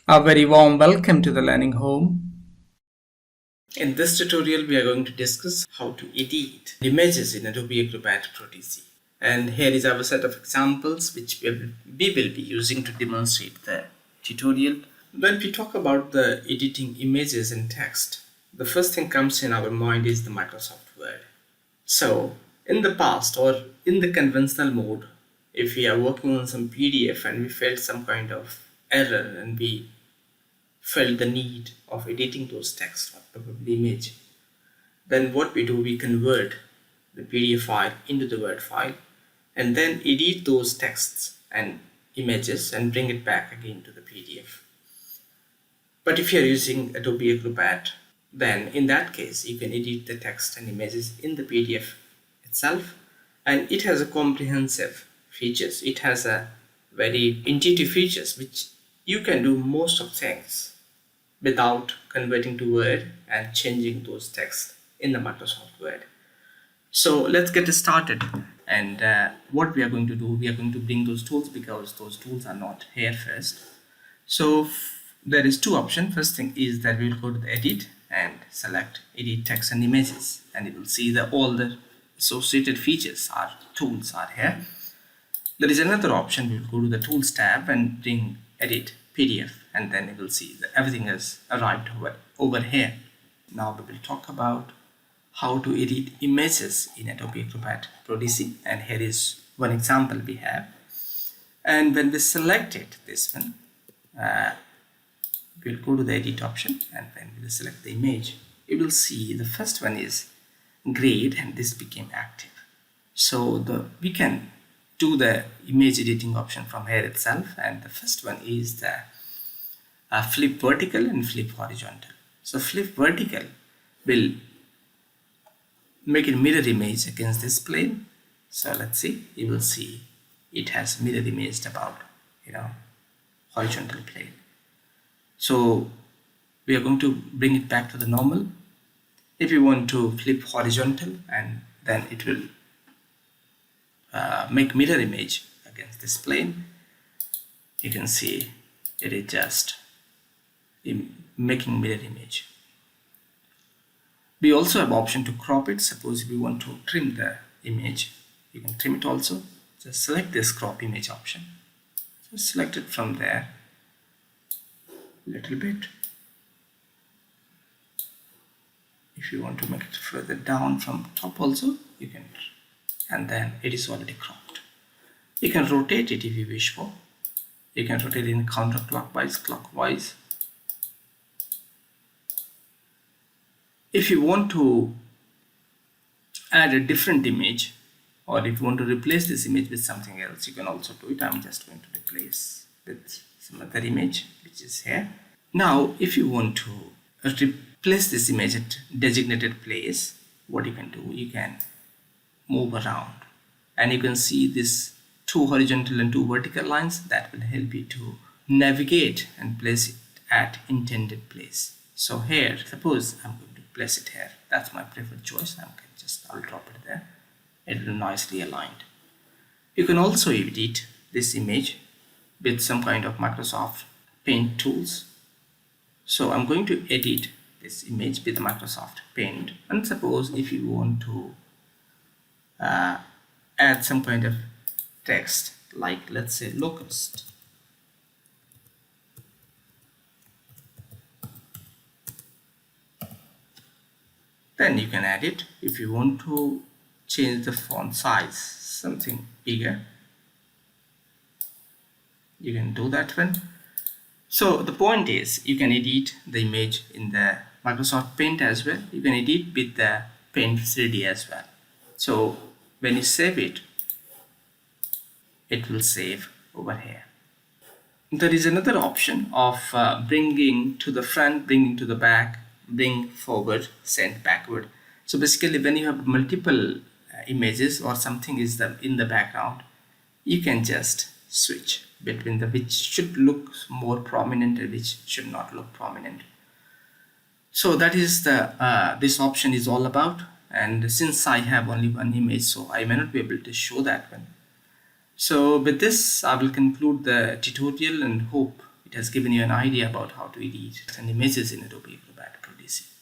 A very warm welcome to the Learning Home. In this tutorial, we are going to discuss how to edit images in Adobe Acrobat Protisi. And here is our set of examples which we will be using to demonstrate the tutorial. When we talk about the editing images and text, the first thing comes in our mind is the Microsoft Word. So, in the past or in the conventional mode, if we are working on some PDF and we felt some kind of error and we felt the need of editing those text or probably image, then what we do, we convert the PDF file into the Word file and then edit those texts and images and bring it back again to the PDF. But if you're using Adobe Acrobat, then in that case you can edit the text and images in the PDF itself, and it has a comprehensive features. It has a very intuitive features which you can do most of things without converting to Word and changing those texts in the Microsoft Word. So let's get started. And what we are going to do, we are going to bring those tools because those tools are not here first. So there is two options. First thing is that we will go to the edit and select edit text and images, and you will see that all the associated features or tools are here. There is another option. We will go to the tools tab and bring edit PDF, and then you will see that everything has arrived over here. Now we will talk about how to edit images in Adobe Acrobat Protisi, and here is one example we have. And when we select it, this one, we'll go to the edit option, and then we'll select the image. You will see the first one is grayed and this became active. So we can do the image editing option from here itself, and the first one is the flip vertical and flip horizontal. So flip vertical will make it mirror image against this plane. So let's see, you will see it has mirror imaged about horizontal plane. So we are going to bring it back to the normal. If you want to flip horizontal, and then it will make mirror image against this plane, you can see it is just making mirror image. We also have option to crop it. Suppose if we want to trim the image, you can trim it also. Just select this crop image option. Just select it from there a little bit. If you want to make it further down from top also, you can, and then it is already cropped. You can rotate it if you wish for. You can rotate it in counterclockwise, clockwise. If you want to add a different image, or if you want to replace this image with something else, you can also do it. I'm just going to replace with some other image which is here. Now if you want to replace this image at designated place, what you can do, you can move around, and you can see this two horizontal and two vertical lines that will help you to navigate and place it at intended place. So here, suppose I'm going to place it here. That's my preferred choice. I'll drop it there. It will nicely aligned. You can also edit this image with some kind of Microsoft Paint tools. So I'm going to edit this image with Microsoft Paint, and suppose if you want to add some kind of text, like let's say locust, then you can add it. If you want to change the font size something bigger, you can do that one. So the point is, you can edit the image in the Microsoft Paint as well. You can edit with the Paint 3D as well. So when you save it, it will save over here. There is another option of bringing to the front, bringing to the back, bring forward, send backward. So basically when you have multiple images or something is in the background, you can just switch between the which should look more prominent and which should not look prominent. So that is the this option is all about. And since I have only one image, so I may not be able to show that one. So with this, I will conclude the tutorial and hope it has given you an idea about how to edit and images in Adobe Acrobat Pro DC.